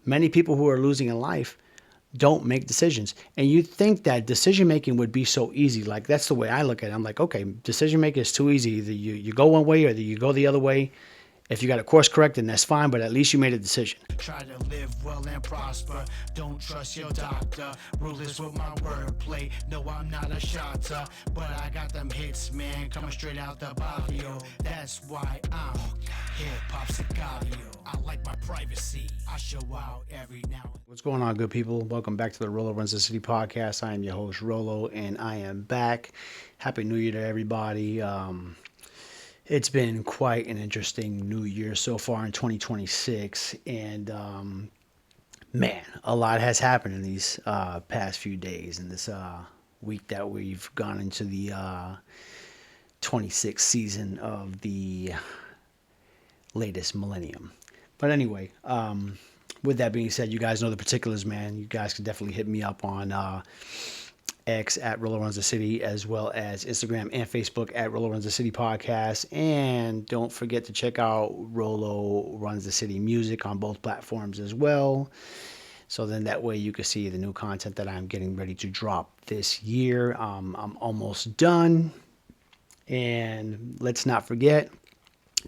Many people who are losing in life don't make decisions. And you think that decision making would be so easy. Like, that's the way I look at it. I'm like, okay, decision making is too easy. Either you go one way or you go the other way. If you got a course correct, then that's fine, but at least you made a decision. Try to live well and prosper. Don't trust your doctor. Ruthless with my wordplay. No, I'm not a shotter, but I got them hits, man, coming straight out the barrio. That's why I'm hip hop sicario. I like my privacy. I show out every now and then. What's going on, good people? Welcome back to the Rolo Runs the City podcast. I am your host, Rolo, and I am back. Happy New Year to everybody. It's been quite an interesting new year so far in 2026, and man, a lot has happened in these past few days, in this week that we've gone into the 26th season of the latest millennium. But anyway, with that being said, you guys know the particulars, man. You guys can definitely hit me up on X at Rolo Runs the City, as well as Instagram and Facebook at Rolo Runs the City Podcast. And don't forget to check out Rolo Runs the City music on both platforms as well. So then that way you can see the new content that I'm getting ready to drop this year. I'm almost done. And let's not forget,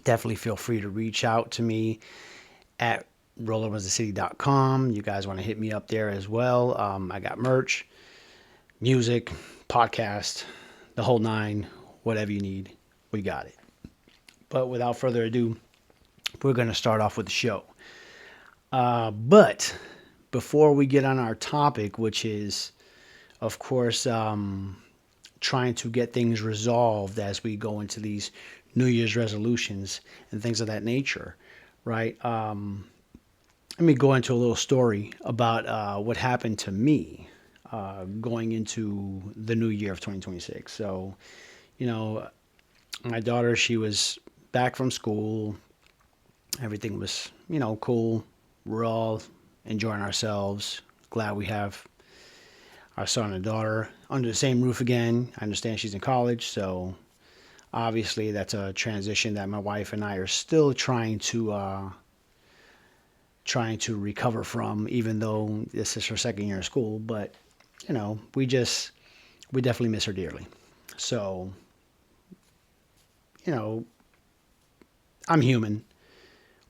definitely feel free to reach out to me at RoloRunsTheCity.com. You guys want to hit me up there as well. I got merch, music, podcast, the whole nine, whatever you need, we got it. But without further ado, we're going to start off with the show. But before we get on our topic, which is, of course, trying to get things resolved as we go into these New Year's resolutions and things of that nature, right? Let me go into a little story about what happened to me going into the new year of 2026. So, my daughter, she was back from school. Everything was, cool. We're all enjoying ourselves. Glad we have our son and daughter under the same roof again. I understand she's in college, so obviously that's a transition that my wife and I are still trying to recover from, even though this is her second year of school. But we definitely miss her dearly. So, I'm human.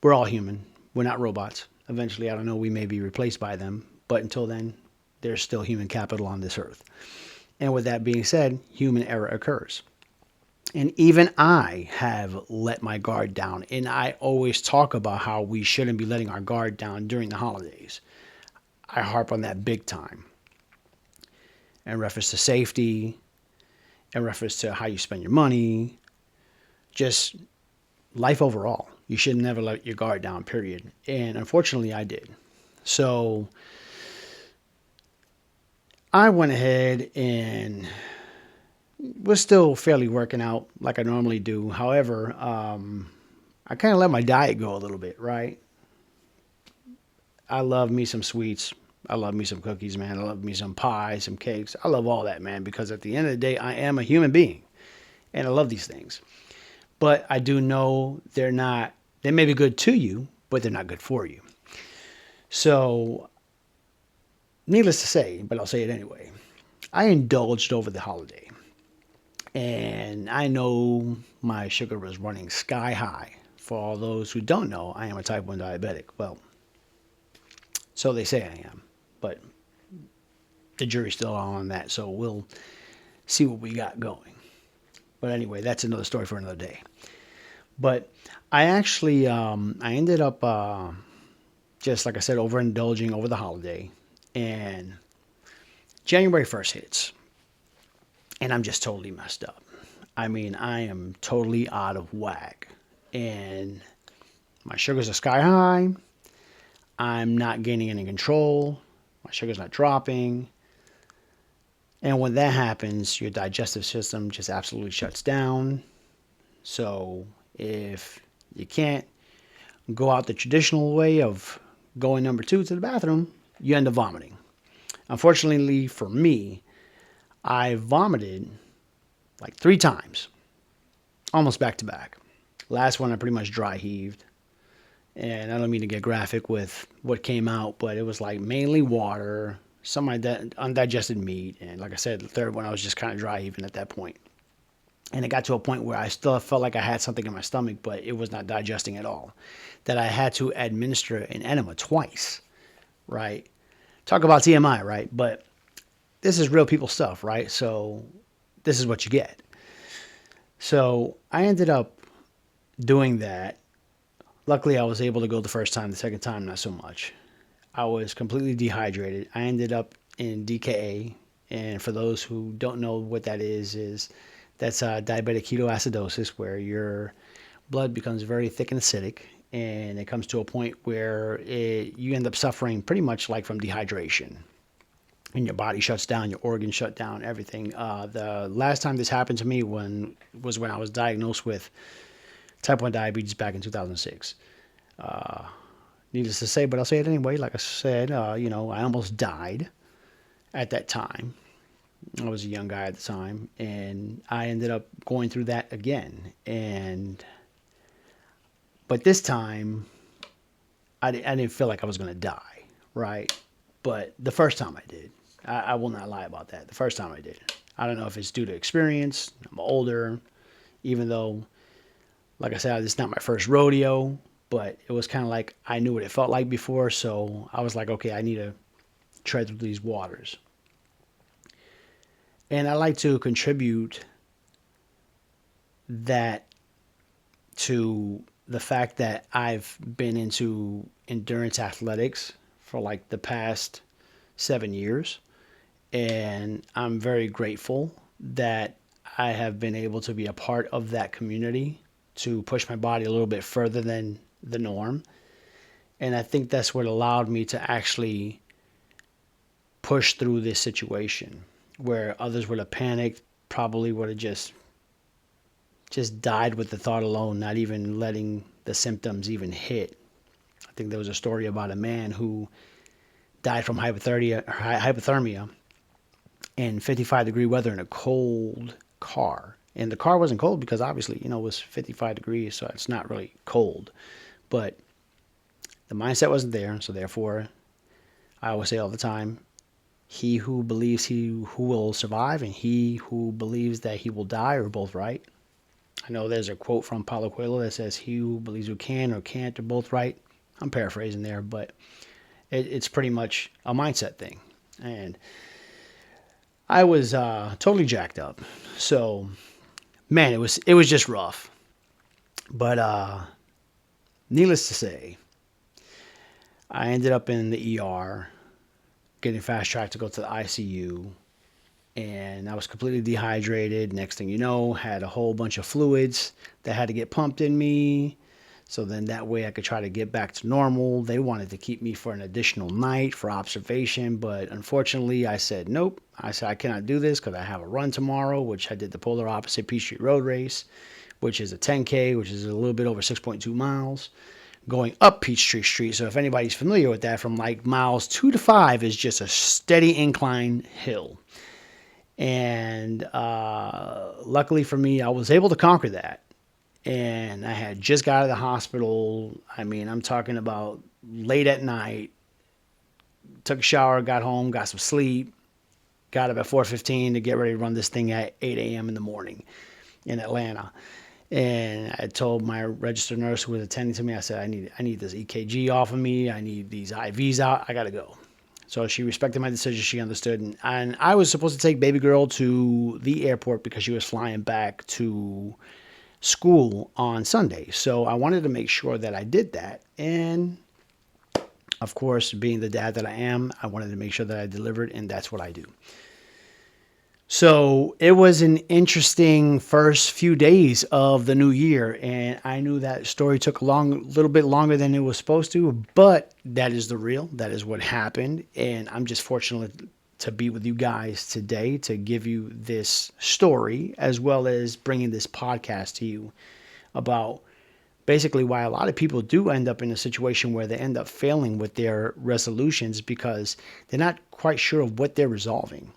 We're all human. We're not robots. Eventually, I don't know, we may be replaced by them. But until then, there's still human capital on this earth. And with that being said, human error occurs. And even I have let my guard down. And I always talk about how we shouldn't be letting our guard down during the holidays. I harp on that big time. In reference to safety, in reference to how you spend your money, just life overall. You should never let your guard down, period. And unfortunately, I did. So I went ahead and was still fairly working out like I normally do. However, I kind of let my diet go a little bit, right? I love me some sweets. I love me some cookies, man. I love me some pie, some cakes. I love all that, man, because at the end of the day, I am a human being, and I love these things. But I do know they may be good to you, but they're not good for you. So, needless to say, but I'll say it anyway, I indulged over the holiday. And I know my sugar was running sky high. For all those who don't know, I am a type 1 diabetic. Well, so they say I am. But the jury's still on that, so we'll see what we got going. But anyway, that's another story for another day. But I actually, I ended up, just like I said, overindulging over the holiday. And January 1st hits. And I'm just totally messed up. I mean, I am totally out of whack. And my sugars are sky high. I'm not gaining any control. My sugar's not dropping. And when that happens, your digestive system just absolutely shuts down. So if you can't go out the traditional way of going number 2 to the bathroom, you end up vomiting. Unfortunately for me, I vomited like 3 times, almost back to back. Last one I pretty much dry heaved. And I don't mean to get graphic with what came out, but it was like mainly water, some undigested meat, and like I said, the third one I was just kind of dry even at that point. And it got to a point where I still felt like I had something in my stomach, but it was not digesting at all. That I had to administer an enema twice, right? Talk about TMI, right? But this is real people stuff, right? So this is what you get. So I ended up doing that. Luckily, I was able to go the first time. The second time, not so much. I was completely dehydrated. I ended up in DKA, and for those who don't know what that is that's diabetic ketoacidosis, where your blood becomes very thick and acidic, and it comes to a point where you end up suffering pretty much like from dehydration. And your body shuts down, your organs shut down, everything. The last time this happened to me was when I was diagnosed with type 1 diabetes back in 2006. Needless to say, but I'll say it anyway. Like I said, I almost died at that time. I was a young guy at the time, and I ended up going through that again. But this time, I didn't feel like I was going to die, right? But the first time I did. I will not lie about that. The first time I did. I don't know if it's due to experience. I'm older, even though, like I said, it's not my first rodeo, but it was kind of like I knew what it felt like before, so I was like, okay, I need to tread through these waters. And I like to contribute that to the fact that I've been into endurance athletics for like the past 7 years. And I'm very grateful that I have been able to be a part of that community to push my body a little bit further than the norm. And I think that's what allowed me to actually push through this situation where others would have panicked, probably would have just died with the thought alone, not even letting the symptoms even hit. I think there was a story about a man who died from hypothermia in 55-degree weather in a cold car. And the car wasn't cold because obviously, it was 55 degrees, so it's not really cold. But the mindset wasn't there, so therefore, I always say all the time, he who believes he who will survive and he who believes that he will die are both right. I know there's a quote from Paulo Coelho that says, he who believes who can or can't are both right. I'm paraphrasing there, but it's pretty much a mindset thing. And I was totally jacked up. So, man, it was just rough. But needless to say, I ended up in the ER, getting fast tracked to go to the ICU, and I was completely dehydrated. Next thing you know, had a whole bunch of fluids that had to get pumped in me. So then that way I could try to get back to normal. They wanted to keep me for an additional night for observation, but unfortunately I said nope. I said I cannot do this because I have a run tomorrow, which I did the polar opposite Peachtree Road Race, which is a 10K, which is a little bit over 6.2 miles, going up Peachtree Street. So if anybody's familiar with that, from like miles 2 to 5 is just a steady incline hill. And luckily for me, I was able to conquer that. And I had just got out of the hospital. I mean, I'm talking about late at night. Took a shower, got home, got some sleep. Got up at 4:15 to get ready to run this thing at 8 a.m. in the morning in Atlanta. And I told my registered nurse who was attending to me, I said, I need this EKG off of me. I need these IVs out. I got to go. So she respected my decision. She understood. And I was supposed to take baby girl to the airport because she was flying back to school on Sunday. So I wanted to make sure that I did that. And of course, being the dad that I am, I wanted to make sure that I delivered, and that's what I do. So it was an interesting first few days of the new year, and I knew that story took a little bit longer than it was supposed to, but that is the real, that is what happened, and I'm just fortunate to be with you guys today to give you this story as well as bringing this podcast to you about basically why a lot of people do end up in a situation where they end up failing with their resolutions because they're not quite sure of what they're resolving.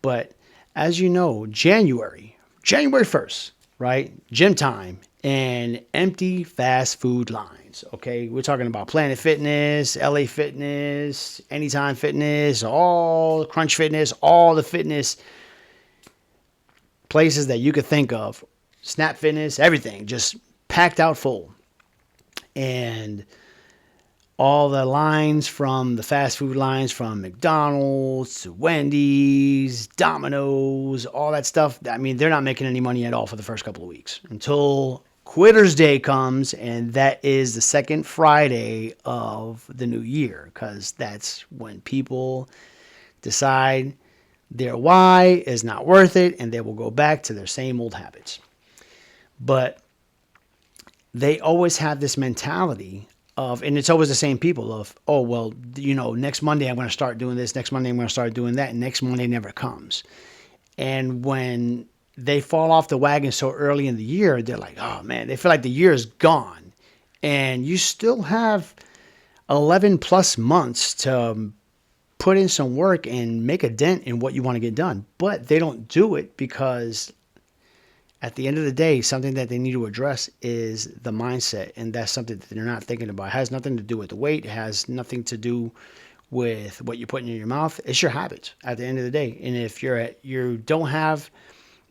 But as you know, January 1st, right? Gym time and empty fast food lines. habits. Okay, we're talking about Planet Fitness, LA Fitness, Anytime Fitness, all Crunch Fitness, all the fitness places that you could think of, Snap Fitness, everything, just packed out full. And all the lines from the fast food lines from McDonald's to Wendy's, Domino's, all that stuff. I mean, they're not making any money at all for the first couple of weeks until Quitter's Day comes, and that is the second Friday of the new year, because that's when people decide their why is not worth it and they will go back to their same old habits. But they always have this mentality of, and it's always the same people of, oh, well, next Monday I'm going to start doing this, next Monday I'm going to start doing that, and next Monday never comes. And when they fall off the wagon so early in the year, they're like, oh man, they feel like the year is gone. And you still have 11 plus months to put in some work and make a dent in what you want to get done. But they don't do it because at the end of the day, something that they need to address is the mindset. And that's something that they're not thinking about. It has nothing to do with the weight. It has nothing to do with what you're putting in your mouth. It's your habits at the end of the day. And if you don't have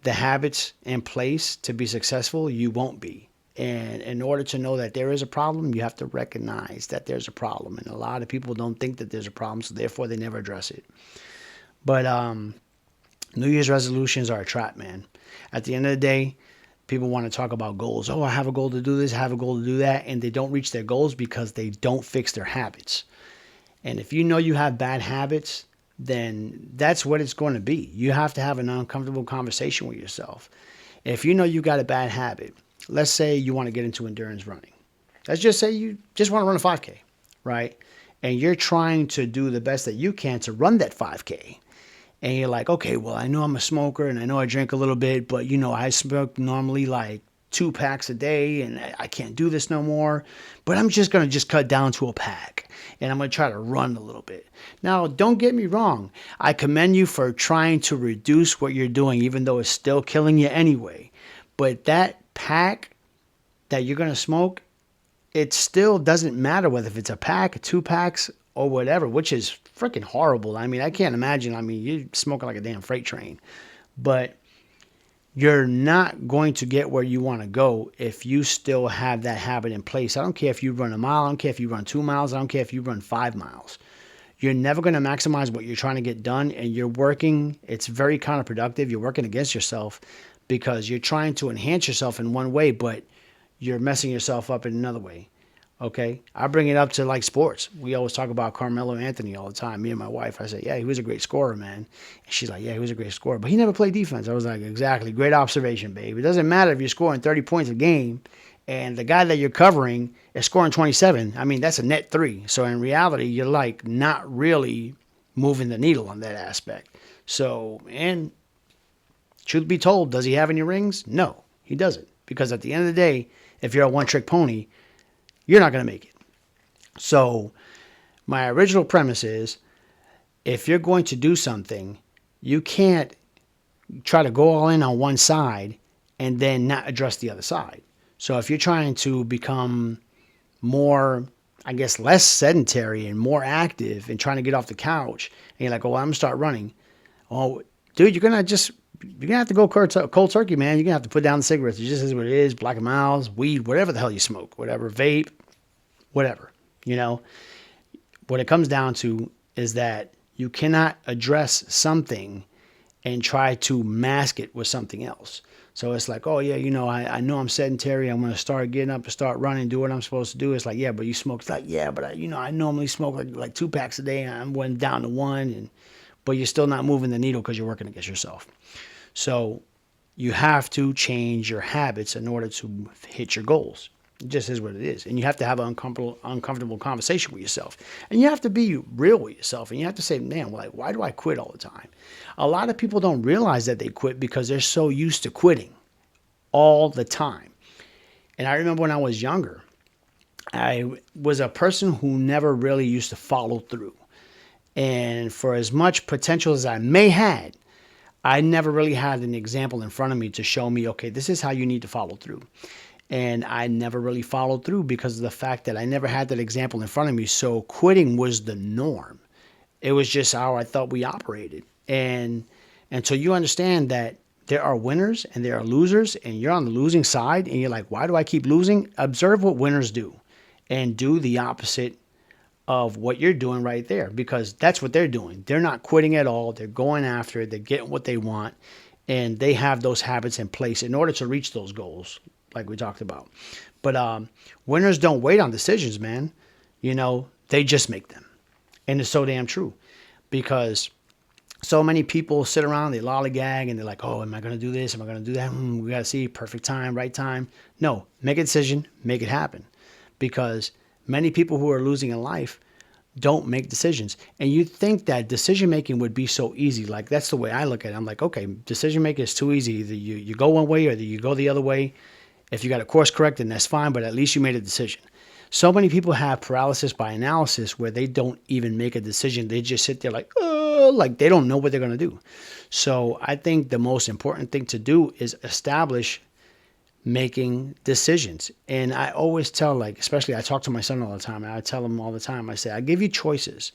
the habits in place to be successful, you won't be. And in order to know that there is a problem, you have to recognize that there's a problem. And a lot of people don't think that there's a problem, so therefore they never address it. But New Year's resolutions are a trap, man. At the end of the day, people want to talk about goals. Oh, I have a goal to do this, I have a goal to do that, and they don't reach their goals because they don't fix their habits. And if you know you have bad habits, then that's what it's going to be. You have to have an uncomfortable conversation with yourself. If you know you got a bad habit, let's say you want to get into endurance running. Let's just say you just want to run a 5K, right? And you're trying to do the best that you can to run that 5K. And you're like, okay, well, I know I'm a smoker and I know I drink a little bit, but I smoke normally like 2 packs a day and I can't do this no more. But I'm just going to cut down to a pack and I'm going to try to run a little bit. Now, don't get me wrong. I commend you for trying to reduce what you're doing, even though it's still killing you anyway. But that pack that you're going to smoke, it still doesn't matter whether if it's a pack, 2 packs, or whatever, which is freaking horrible. I mean, I can't imagine. I mean, you're smoking like a damn freight train. But you're not going to get where you want to go if you still have that habit in place. I don't care if you run a mile. I don't care if you run 2 miles. I don't care if you run 5 miles. You're never going to maximize what you're trying to get done, and you're working. It's very counterproductive. You're working against yourself because you're trying to enhance yourself in one way, but you're messing yourself up in another way. Okay, I bring it up to like sports. We always talk about Carmelo Anthony all the time. Me and my wife, I say, yeah, he was a great scorer, man. And she's like, yeah, he was a great scorer, but he never played defense. I was like, exactly. Great observation, babe. It doesn't matter if you're scoring 30 points a game and the guy that you're covering is scoring 27. I mean, that's a net 3. So in reality, you're like not really moving the needle on that aspect. So, and truth be told, does he have any rings? No, he doesn't. Because at the end of the day, if you're a one-trick pony, you're not going to make it. So my original premise is, if you're going to do something, you can't try to go all in on one side and then not address the other side. So if you're trying to become more, I guess, less sedentary and more active and trying to get off the couch, and you're like, oh, well, I'm going to start running. Oh, dude, you're going to have to go cold turkey, man. You're going to have to put down the cigarettes. It just is what it is. Black and Miles, weed, whatever the hell you smoke, whatever, vape, whatever. What it comes down to is that you cannot address something and try to mask it with something else. So it's like, oh, yeah, I know I'm sedentary. I'm going to start getting up and start running, do what I'm supposed to do. It's like, yeah, but you smoke. It's like, yeah, but I normally smoke like 2 packs a day. And I'm going down to 1, but you're still not moving the needle because you're working against yourself. So you have to change your habits in order to hit your goals. It just is what it is. And you have to have an uncomfortable conversation with yourself. And you have to be real with yourself. And you have to say, man, why do I quit all the time? A lot of people don't realize that they quit because they're so used to quitting all the time. And I remember when I was younger, I was a person who never really used to follow through. And for as much potential as I may had, I never really had an example in front of me to show me, okay, this is how you need to follow through. And I never really followed through because of the fact that I never had that example in front of me. So quitting was the norm. It was just how I thought we operated. And until you understand that there are winners and there are losers, and you're on the losing side, and you're like, why do I keep losing? Observe what winners do and do the opposite of what you're doing right there, because that's what they're doing. They're not quitting at all. They're going after it. They're getting what they want, and they have those habits in place in order to reach those goals, like we talked about. But winners don't wait on decisions, man. They just make them. And it's so damn true, because so many people sit around, they lollygag, and they're like, oh, am I going to do this? Am I going to do that? We got to see perfect time, right time. No, make a decision, make it happen. Because many people who are losing in life don't make decisions. And you think that decision making would be so easy. Like, that's the way I look at it. I'm like, okay, decision making is too easy. Either you go one way or you go the other way. If you got a course correct, then that's fine, but at least you made a decision. So many people have paralysis by analysis where they don't even make a decision. They just sit there like they don't know what they're going to do. So I think the most important thing to do is establish making decisions. And I always tell, like, especially I talk to my son all the time, and I tell him all the time, I say, I give you choices,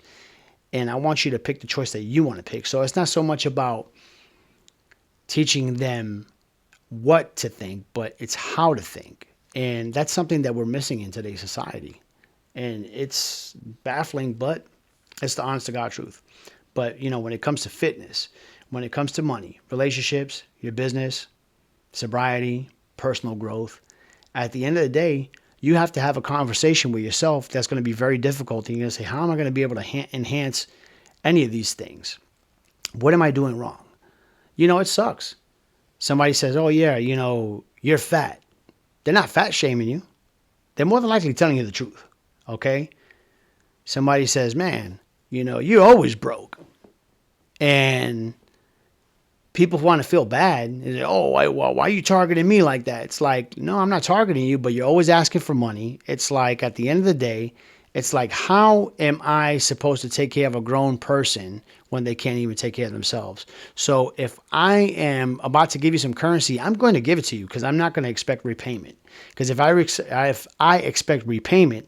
and I want you to pick the choice that you want to pick. So it's not so much about teaching them what to think, but it's how to think. And that's something that we're missing in today's society. And it's baffling, but it's the honest to God truth. But, when it comes to fitness, when it comes to money, relationships, your business, sobriety, personal growth, at the end of the day, you have to have a conversation with yourself that's going to be very difficult. And you're going to say, how am I going to be able to enhance any of these things? What am I doing wrong? It sucks. Somebody says, oh, yeah, you're fat. They're not fat shaming you. They're more than likely telling you the truth. Okay? Somebody says, man, you're always broke. And people want to feel bad. And say, oh, why are you targeting me like that? It's like, no, I'm not targeting you, but you're always asking for money. It's like, at the end of the day, it's like, how am I supposed to take care of a grown person when they can't even take care of themselves? So if I am about to give you some currency, I'm going to give it to you because I'm not going to expect repayment. Because if I expect repayment,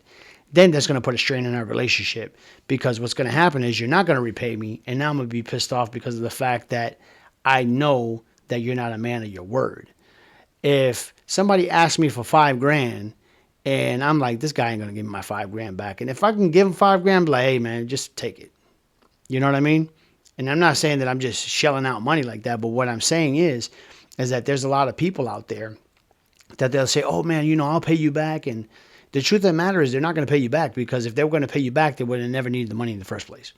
then that's going to put a strain on our relationship, because what's going to happen is you're not going to repay me, and now I'm going to be pissed off because of the fact that I know that you're not a man of your word. If somebody asks me for $5,000 and I'm like, this guy ain't going to give me my $5,000 back. And if I can give him $5,000, I'm like, hey man, just take it. You know what I mean? And I'm not saying that I'm just shelling out money like that, but what I'm saying is that there's a lot of people out there that they'll say, oh man, I'll pay you back. And the truth of the matter is they're not going to pay you back, because if they were going to pay you back, they would have never needed the money in the first place.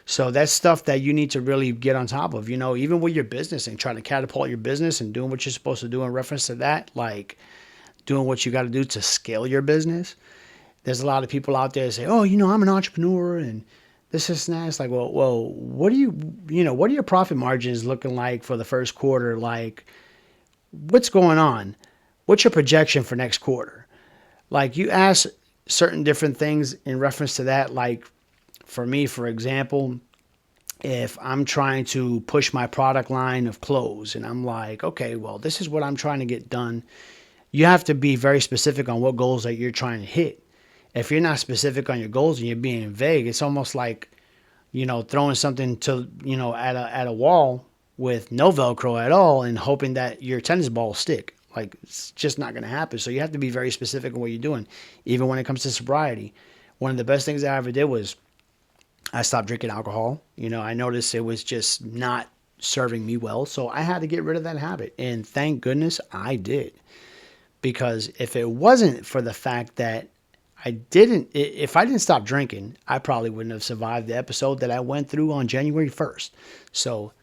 So that's stuff that you need to really get on top of, even with your business and trying to catapult your business and doing what you're supposed to do in reference to that, like doing what you got to do to scale your business. There's a lot of people out there that say, oh, I'm an entrepreneur and this and that. It's like, well, what are your profit margins looking like for the first quarter? Like, what's going on? What's your projection for next quarter? Like, you ask certain different things in reference to that. Like, for me, for example, if I'm trying to push my product line of clothes and I'm like, okay, well, this is what I'm trying to get done. You have to be very specific on what goals that you're trying to hit. If you're not specific on your goals and you're being vague, it's almost like, throwing something to, at a wall with no Velcro at all and hoping that your tennis ball will stick. Like, it's just not going to happen. So you have to be very specific on what you're doing. Even when it comes to sobriety, one of the best things I ever did was I stopped drinking alcohol. I noticed it was just not serving me well. So I had to get rid of that habit. And thank goodness I did. Because if it wasn't for the fact that if I didn't stop drinking, I probably wouldn't have survived the episode that I went through on January 1st. So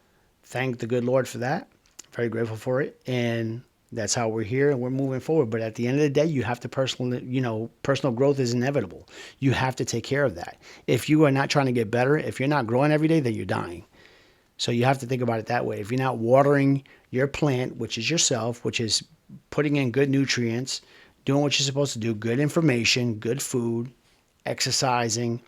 thank the good Lord for that. Very grateful for it. And that's how we're here and we're moving forward. But at the end of the day, you have to personal growth is inevitable. You have to take care of that. If you are not trying to get better, if you're not growing every day, then you're dying. So you have to think about it that way. If you're not watering your plant, which is yourself, which is putting in good nutrients, doing what you're supposed to do, good information, good food, exercising,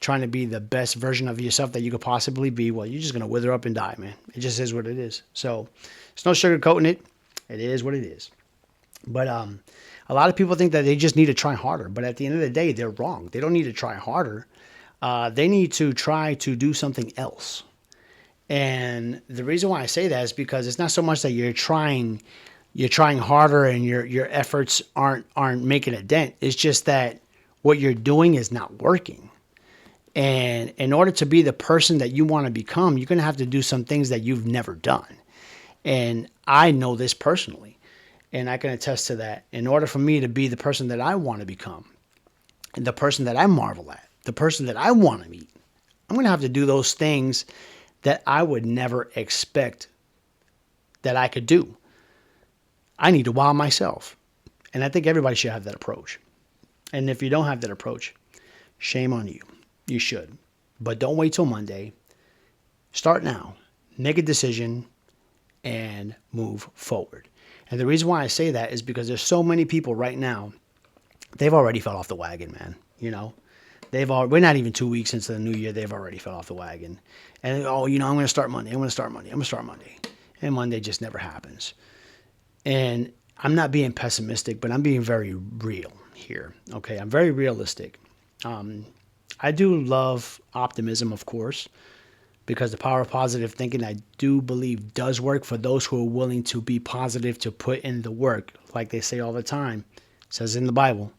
trying to be the best version of yourself that you could possibly be, well, you're just going to wither up and die, man. It just is what it is. So there's no sugarcoating it. It is what it is. But A lot of people think that they just need to try harder, but at the end of the day, they're wrong. They don't need to try harder. They need to try to do something else. And the reason why I say that is because it's not so much that you're trying harder and your efforts aren't making a dent. It's just that what you're doing is not working. And in order to be the person that you want to become, you're going to have to do some things that you've never done. And I know this personally, and I can attest to that. In order for me to be the person that I want to become, and the person that I marvel at, the person that I want to meet, I'm going to have to do those things that I would never expect that I could do. I need to wow myself. And I think everybody should have that approach. And if you don't have that approach, shame on you. You should. But don't wait till Monday. Start now. Make a decision and move forward. And the reason why I say that is because there's so many people right now, they've already fell off the wagon, man. You know, we're not even 2 weeks into the new year. They've already fell off the wagon. And, oh, you know, I'm going to start Monday. I'm going to start Monday. I'm going to start Monday. And Monday just never happens. And I'm not being pessimistic, but I'm being very real here. Okay. I'm very realistic. I do love optimism, of course, because the power of positive thinking, I do believe, does work for those who are willing to be positive, to put in the work, like they say all the time. It says in the Bible.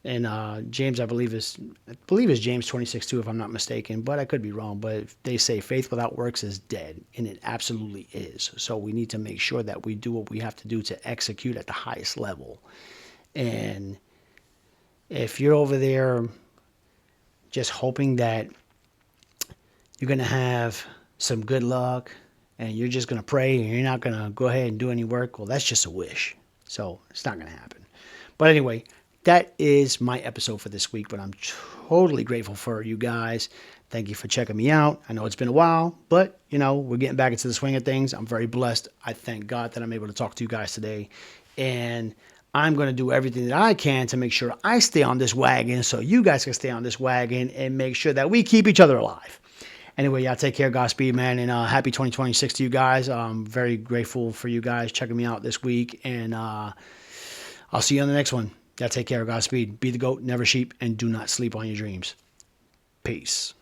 And James, I believe is James 26:2, if I'm not mistaken, but I could be wrong. But they say faith without works is dead, and it absolutely is. So we need to make sure that we do what we have to do to execute at the highest level. And if you're over there just hoping that you're going to have some good luck and you're just going to pray and you're not going to go ahead and do any work, well, that's just a wish. So it's not going to happen. But anyway, that is my episode for this week, but I'm totally grateful for you guys. Thank you for checking me out. I know it's been a while, but, you know, we're getting back into the swing of things. I'm very blessed. I thank God that I'm able to talk to you guys today. And I'm going to do everything that I can to make sure I stay on this wagon so you guys can stay on this wagon and make sure that we keep each other alive. Anyway, y'all take care. Godspeed, man. And happy 2026 to you guys. I'm very grateful for you guys checking me out this week. And I'll see you on the next one. Y'all take care. Godspeed. Be the goat, never sheep, and do not sleep on your dreams. Peace.